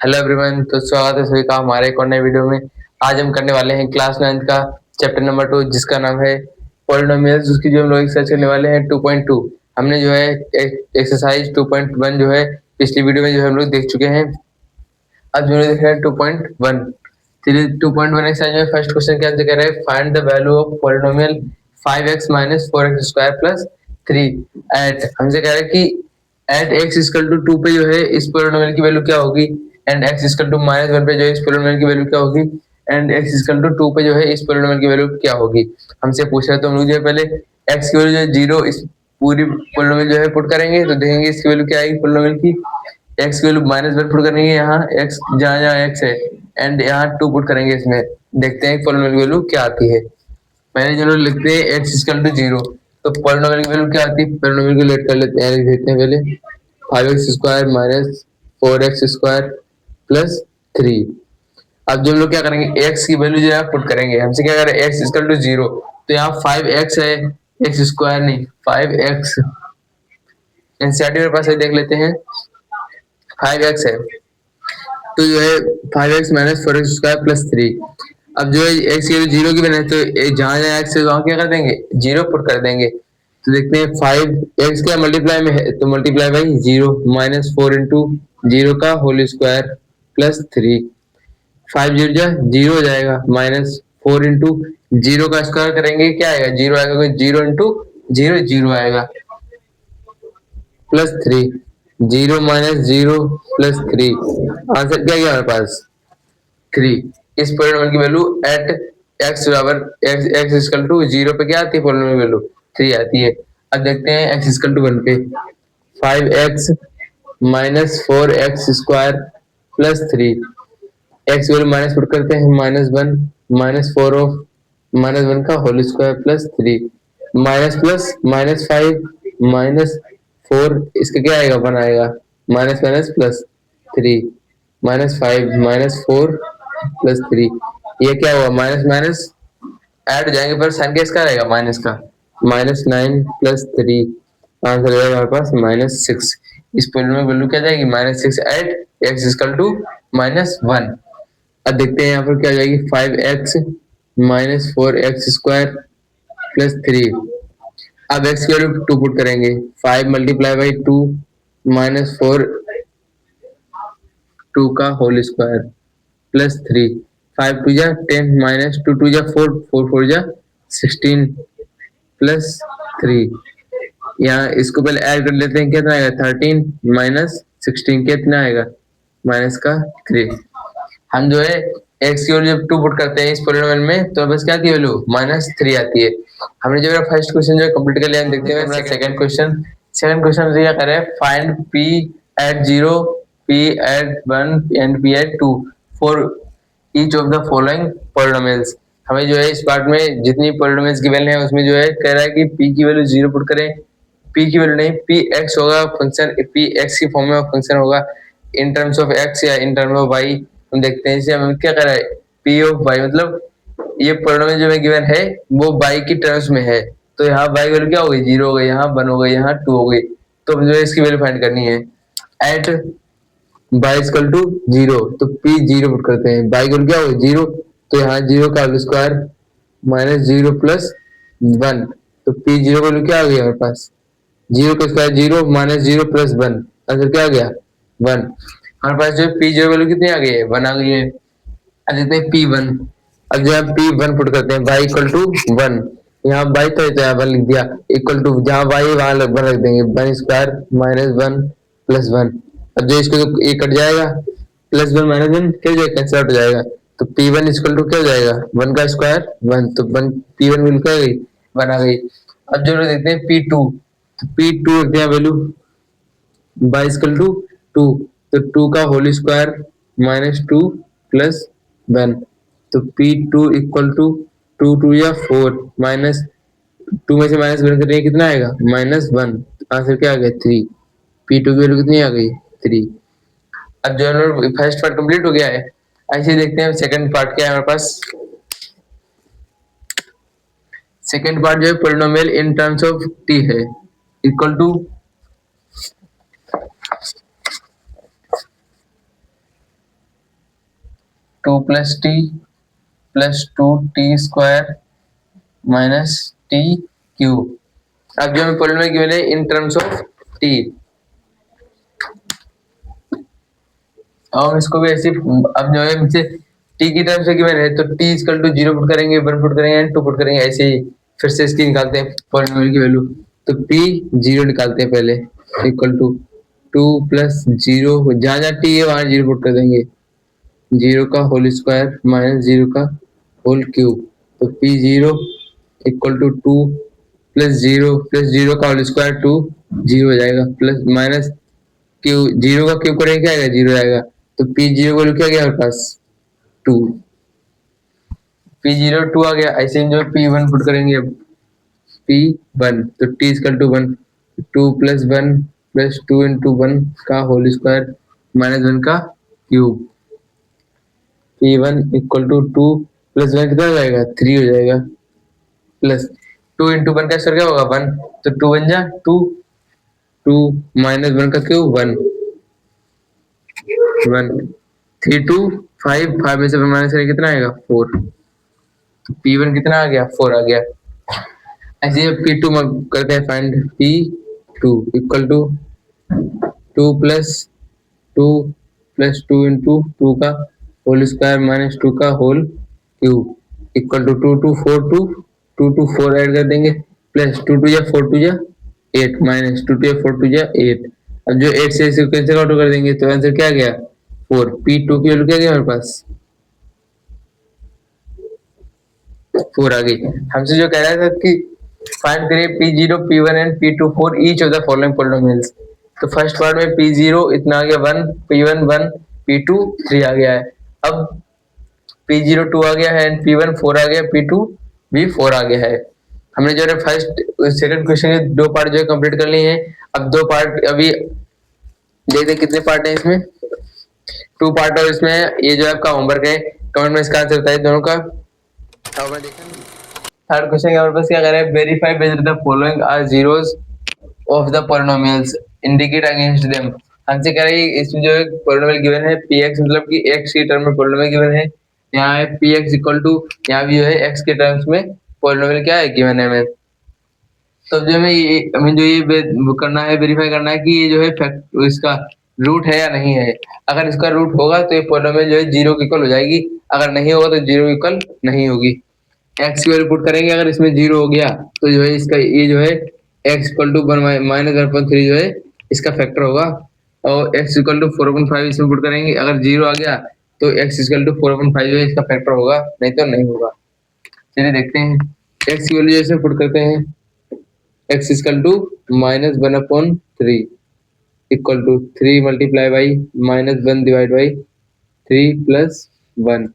Hello everyone, तो स्वागत है सभी का हमारे एक और नए वीडियो में। आज हम करने वाले हैं क्लास 9 का चैप्टर नंबर 2, जिसका नाम है पॉलिनोमियल्स। उसकी जो हम लोग एक्सरसाइज करने वाले हैं 2.2। हमने जो है एक्सरसाइज 2.1 जो है पिछली वीडियो में जो है हम लोग देख चुके हैं। अब जो है देख रहे हैं 2.1। चलिए 2.1 एक्सरसाइज में फर्स्ट क्वेश्चन क्या कह रहा है, find the value of polynomial 5x minus 4x square plus 3 at. हमसे कह रहा है कि एट x इक्वल टू 2 पे जो है इस पॉलिनोमियल की वैल्यू क्या होगी, एंड x इक्वल टू -1 पे जो है इस पॉलिनोमियल की वैल्यू क्या होगी, एंड x इक्वल टू 2 पे जो है इस पॉलिनोमियल की वैल्यू क्या होगी। हमसे पूछ रहा है तो हम लोग जो है पहले x की वैल्यू जो है 0 इस पूरी पॉलिनोमियल जो है पुट करेंगे, तो देखेंगे इसकी वैल्यू क्या आएगी पॉलिनोमियल की। x की वैल्यू -1 पुट करेंगे, यहाँ x जहाँ जहाँ x है, एंड यहाँ 2 पुट करेंगे इसमें, देखते हैं पॉलिनोमियल की वैल्यू क्या आती है। पहले चलो लिखते हैं x इक्वल टू 0, तो पॉलिनोमियल की वैल्यू क्या आती है, पॉलिनोमियल को लेट कर लेते हैं, देखते हैं पहले 5x square minus 4x square plus 3। अब जो हम लोग क्या करेंगे, x की वैल्यू जो है पुट करेंगे। हमसे क्या करें, x इक्वल टू 0, तो यहाँ 5x है, x स्क्वायर नहीं 5x। एनसीईआरटी मेरे पास है, देख लेते हैं। 5x है तो जो है 5x minus 4x square plus 3। अब जो है x की वैल्यू 0 की बने, तो जहां जहां x है वहां क्या कर देंगे, 0 पुट कर देंगे। तो देखते हैं 5x क्या मल्टीप्लाई में है, तो मल्टीप्लाई बाई 0 माइनस 4 इंटू 0 का होल स्क्वायर प्लस 3। 5 जीरो जा 0 हो जाएगा, माइनस 4 इंटू 0 का स्क्वायर करेंगे क्या आएगा, 0 आएगा, 0 इंटू 0 0 आएगा प्लस 3। 0 माइनस 0 प्लस 3, आंसर क्या गया हमारे पास 3। इस पॉलिनोमियल की वैल्यू एट x बराबर x इक्वल टू 0 पे क्या आती है, पॉलिनोमियल वैल्यू 3 आती है। अब देखते हैं x इक्वल टू 1 पे, 5x minus 4x square plus 3। x value minus put करते हैं, -1 माइनस 4 ऑफ -1 का whole square plus 3, minus plus -5 minus 4, इसका क्या आएगा 1 आएगा, माइनस माइनस प्लस 3, -5 -4 प्लस 3। ये क्या हुआ, माइनस माइनस ऐड हो जाएंगे पर साइन क्या इसका रहेगा, माइनस का, -9 प्लस 3, आंसर रहेगा हमारे पास -6। इस पॉइंट में वैल्यू क्या जाएगी, -6 एट x इक्वल टू -1। अब देखते हैं यहाँ पर क्या जाएगी, 5x minus 4x square plus 3। अब x की वैल्यू 2 पुट करेंगे, 5 मल्टीप्लाई बाई 2 माइनस 4 2 का होल स्क्वायर प्लस 3। 5 टू जा 10 माइनस 2 टू जा 4 4 4 जा 16 प्लस 3। यहाँ इसको पहले ऐड कर लेते हैं, कितना आएगा 13 माइनस 16 कितना आएगा, माइनस का 3। हम जो है x की वैल्यू जब 2 पुट करते हैं इस पॉलिनोमियल में, तो बस क्या आती है वैल्यू -3 आती है। हमने जो फर्स्ट क्वेश्चन जो है कंप्लीट कर लिया, हम देखते हैं सेकंड क्वेश्चन। सेकंड क्वेश्चन से क्या करें, find p at 0, p at 1 and p at 2 for each of the following polynomials. हमें जो है इस पार्ट में जितनी पॉलिनोमियल्स गिवन है उसमें जो है कह रहा है कि p की वैल्यू 0 पुट करें। p की वैल्यू नहीं, p x होगा फंक्शन, p x की फॉर्म में फंक्शन होगा इन टर्म्स ऑफ x या इन टर्म्स ऑफ y। हम देखते हैं इसे, हमें क्या कर रहा है, p ऑफ y, मतलब ये पॉलिनोमियल जो गिवन है वो y की टर्म्स में है, तो यहाँ y की वैल्यू क्या हो गई, 0 हो गई, यहाँ 1 हो गई, यहाँ 2 हो गई। तो जो है इसकी वैल्यू फाइंड करनी है। एट y इक्वल टू 0, तो p 0 पुट करते हैं, y की वैल्यू क्या हो गई 0, तो यहाँ 0 का होल स्क्वायर माइनस 0 प्लस 1, तो p 0 की वैल्यू क्या आ गई हमारे पास, 0 का स्क्वायर 0 माइनस 0 प्लस 1, आंसर क्या आ गया 1। हमारे पास जो p 0 वैल्यू कितनी आ गई है, 1 आ गई है। अब देखते हैं p1। अब जो है p1 पुट करते हैं, y इक्वल टू 1, यहाँ y तो यहाँ 1 लिख दिया, इक्वल टू जहाँ y वहां 1 रख देंगे, 1 स्क्वायर माइनस 1 प्लस 1। अब जो इसको ये कट जाएगा, प्लस 1 माइनस 1 क्या हो जाएगा, कैंसिल आउट हो जाएगा, तो p1 इक्वल टू क्या हो जाएगा, 1 का स्क्वायर 1, तो 1 p1 वैल्यू क्या आ गई 1 आ गई। अब जो देखते हैं p2, तो p2 रखते हैं वैल्यू y इक्वल टू 2, तो 2 का होल स्क्वायर माइनस 2 प्लस 1, तो p2 इक्वल टू 2 2 या 4, माइनस 2 में से माइनस 1 करेंगे कितना आएगा -1, आंसर क्या आ गया 3। p2 की वैल्यू कितनी आ गई 3। अब जो है फर्स्ट पार्ट कंप्लीट हो गया है। ऐसे ही देखते हैं सेकंड पार्ट क्या है हमारे पास। सेकंड पार्ट जो है polynomial in terms of t है, equal to two plus t plus two t square minus t cube. अब जो हमें प्रॉब्लम में गिवन है इन टर्म्स ऑफ टी, हम इसको भी ऐसे अब जो है मुझसे टी की टर्म से गिवन है तो टी इक्वल टू 0 पुट करेंगे, 1 पुट करेंगे एंड 2 पुट करेंगे, ऐसे ही फिर से इसकी निकालते हैं पॉलिनोमियल की वैल्यू। तो पी 0 निकालते हैं पहले, इक्वल टू 2 प्लस 0, जहां जहां टी है वहां 0 पुट कर देंगे, 0 का होल स्क्वायर माइनस 0 का होल क्यूब। तो पी 0 इक्वल टू 2 प्लस 0 का होल स्क्वायर 2, 0 हो जाएगा, प्लस माइनस क्यू 0 का क्यूब करेंगे क्या आएगा, 0 आएगा। तो पी 0 को क्या गया हमारे पास 2, पी 0 2 आ गया। ऐसे ही जो पी 1 पुट करेंगे अब, पी 1 तो t equal to 1, 2 plus 1 plus 2 into 1 का होल स्क्वायर माइनस 1 का cube. P 1 equal to 2 plus 1 कितना हो जाएगा, 3 हो जाएगा, प्लस 2 इंटू 1 का स्क्वायर क्या होगा 1, तो 2 1 जा 2, 2 माइनस 1 का क्यूब 1, 1 3 2 5, 5 में से माइनस करें कितना आएगा 4, तो P1 कितना आ गया 4 आ गया। ऐसे ही P2 करते हैं find, P2 equal to 2 plus 2 plus 2 into 2 का होल स्क्वायर माइनस 2 का whole cube equal to 2 2 4 2 2 2 4 add कर देंगे, प्लस 2 2 या 4 2 या 8 माइनस 2 2 या 4 2 या 8। अब जो 8 से इसे कैंसिल आउट कर देंगे तो आंसर क्या गया 4। P2 की वैल्यू क्या गया हमारे पास 4 आ गई। हमसे जो कह रहा था कि फाइंड करिए P0 P1 and P2 for each of the following polynomials. तो फर्स्ट पार्ट में P0 इतना आ गया 1, P1 1, P2 3 आ गया है। अब P0 2 आ गया है एंड P1 4 आ गया, P2 भी 4 आ गया है। हमने जो है फर्स्ट सेकंड क्वेश्चन के दो पार्ट जो है कंप्लीट कर लिए हैं। अब दो पार्ट अभी देखते कितने पार्ट है इसमें, 2 पार्ट और इसमें ये जो आपका होमवर्क है, कमेंट में इसका आंसर बताइए दोनों का। थर्ड क्वेश्चन हमारे पास क्या कर रहा है, verify whether the following are zeros of the polynomials indicate against them. हमसे कह रहा है इसमें जो है पॉलिनोमियल गिवन है px मतलब कि x की टर्म में पॉलिनोमियल गिवन है, यहाँ है px इक्वल टू, यहाँ भी जो है x के टर्म्स में पॉलिनोमियल क्या है गिवन है हमें। तो जो हमें जो ये करना है, वेरीफाई करना है कि ये जो है फैक्ट इसका रूट है या नहीं है। अगर इसका रूट होगा तो ये पॉलिनोमियल जो है 0 की इक्वल हो जाएगी, अगर नहीं होगा तो 0 इक्वल नहीं होगी। एक्स की वैल्यू पुट करेंगे, अगर इसमें 0 हो गया तो जो है इसका ये जो है x इक्वल टू माइनस 1.3 जो है इसका फैक्टर होगा, और x इक्वल टू 4.5 इसमें पुट करेंगे, अगर 0 आ गया तो x इक्वल टू 4.5 जो है इसका फैक्टर होगा, नहीं तो नहीं होगा। चलिए देखते हैं x की वैल्यू जैसे पुट करते हैं, x equal to minus 1/3 equal to 3 multiply by minus 1 divide by 3 plus 1,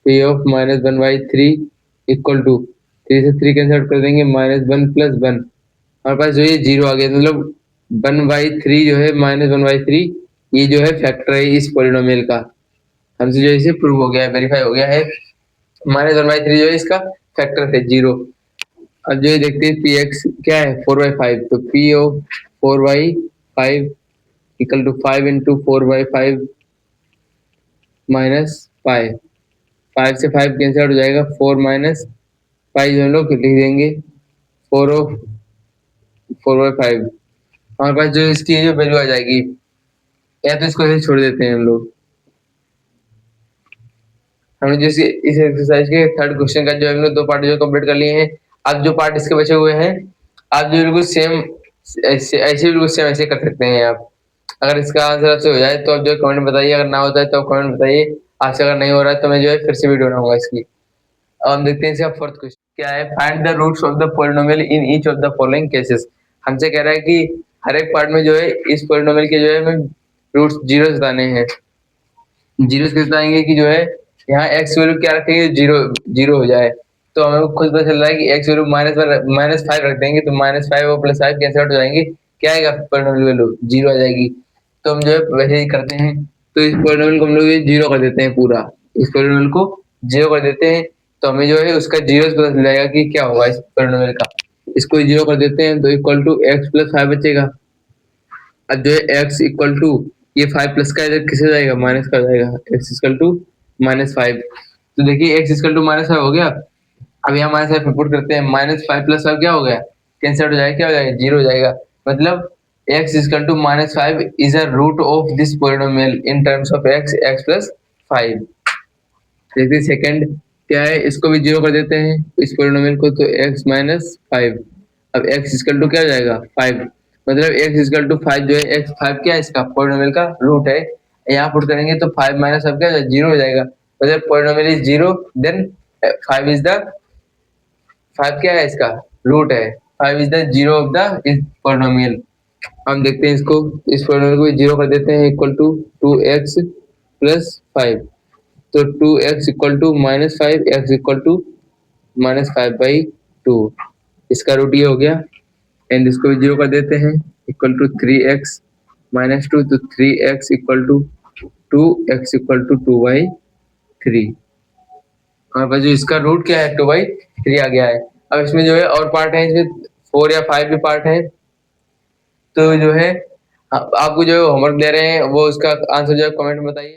p of minus 1/3 equal to 3 से 3 कैंसिल आउट कर देंगे, माइनस 1 प्लस 1, हमारे पास जो ये 0 आ गया, मतलब 1/3 जो है माइनस 1/3 ये जो है फैक्टर है इस पॉलिनोमियल का। हमसे जो इसे प्रूव हो गया है, वेरीफाई हो गया है, माइनस 1/3 जो है इसका फैक्टर है 0। अब जो देखते हैं पी एक्स क्या है 4/5, तो p of 4/5 equal to 5 into 4/5 minus 5, 5 से 5 कैंसिल आउट हो जाएगा, 4 माइनस 5 जो हम लोग लिख देंगे 4 ऑफ 4/5, हमारे पास जो इसकी जो वैल्यू आ जाएगी, या तो इसको ऐसे छोड़ देते हैं हम लोग। हमने जैसे इस एक्सरसाइज के थर्ड क्वेश्चन का जो हम लोग दो पार्ट जो कंप्लीट कर लिए हैं। अब जो पार्ट इसके बचे हुए हैं आप जो बिल्कुल सेम ऐसे बिल्कुल सेम ऐसे कर सकते हैं आप। अगर इसका आंसर आपसे हो जाए तो आप जो कमेंट बताइए, अगर ना होता है तो कमेंट बताइए, आपसे अगर नहीं हो रहा है तो मैं जो है फिर से वीडियो बनाऊंगा इसकी। अब हम देखते हैं इसका फोर्थ क्वेश्चन क्या है, find the roots of the polynomial in each of the following cases. हमसे कह रहा है कि हर एक पार्ट में जो है इस पॉलिनोमियल के जो है हमें रूट्स जीरो बताने हैं। जीरो कैसे बताएंगे कि जो है यहाँ एक्स वैल्यू क्या रखेंगे, 0 हो जाए, तो हमें खुद पता चल रहा है कि एक्स वैल्यू -5 रख देंगे तो -5 और +5 कैंसिल आउट हो जाएंगे, क्या आएगा पॉलिनोमियल वैल्यू 0 आ जाएगी। तो हम जो है वैसे ही करते हैं, तो इस पॉलिनोमियल को हम लोग 0 कर देते हैं, पूरा इस पॉलिनोमियल को 0 कर देते हैं, तो हमें जो है उसका जीरो पता चल जाएगा कि क्या होगा इस पॉलिनोमियल का। इसको 0 कर देते हैं तो इक्वल टू x + 5 बचेगा। अब जो है x इक्वल टू ये 5 प्लस का इधर किसे जाएगा, माइनस का जाएगा, x इक्वल टू -5। तो देखिए x इक्वल टू -5 हो गया। अब यहाँ -5 पुट करते हैं, -5 प्लस 5 क्या हो गया, कैंसिल हो जाएगा, क्या हो जाएगा, 0 हो जाएगा। मतलब x equal to -5 is a root of this polynomial in terms of x plus 5। देखिए सेकंड क्या है, इसको भी 0 कर देते हैं इस पॉलिनोमियल को, तो x माइनस 5। अब x इक्वल टू क्या हो जाएगा, 5। मतलब x इक्वल टू 5 जो है, x 5 क्या है, इसका पॉलिनोमियल का रूट है। यहाँ पुट करेंगे तो 5 माइनस अब क्या हो जाएगा, 0 हो जाएगा। मतलब polynomial is 0, then 5 is the 5 क्या है, इसका रूट है। 5 इज द 0 ऑफ द इस पॉलिनोमियल। हम देखते हैं इसको, इस पॉलिनोमियल को 0 कर देते हैं, इक्वल टू 2x प्लस 5। तो 2x equal to -5, x equal to -5/2। इसका रूट ये हो गया, एंड इसको भी 0 कर देते हैं, इक्वल टू 3x -2। तो 3x equal to 2x equal to 2/3। हमारे पास जो इसका रूट क्या है, 2/3 आ गया है। अब इसमें जो है और पार्ट है, इसमें 4 या 5 भी पार्ट है। तो जो है आपको जो होमवर्क दे रहे हैं वो उसका आंसर जो है कमेंट में बताइए।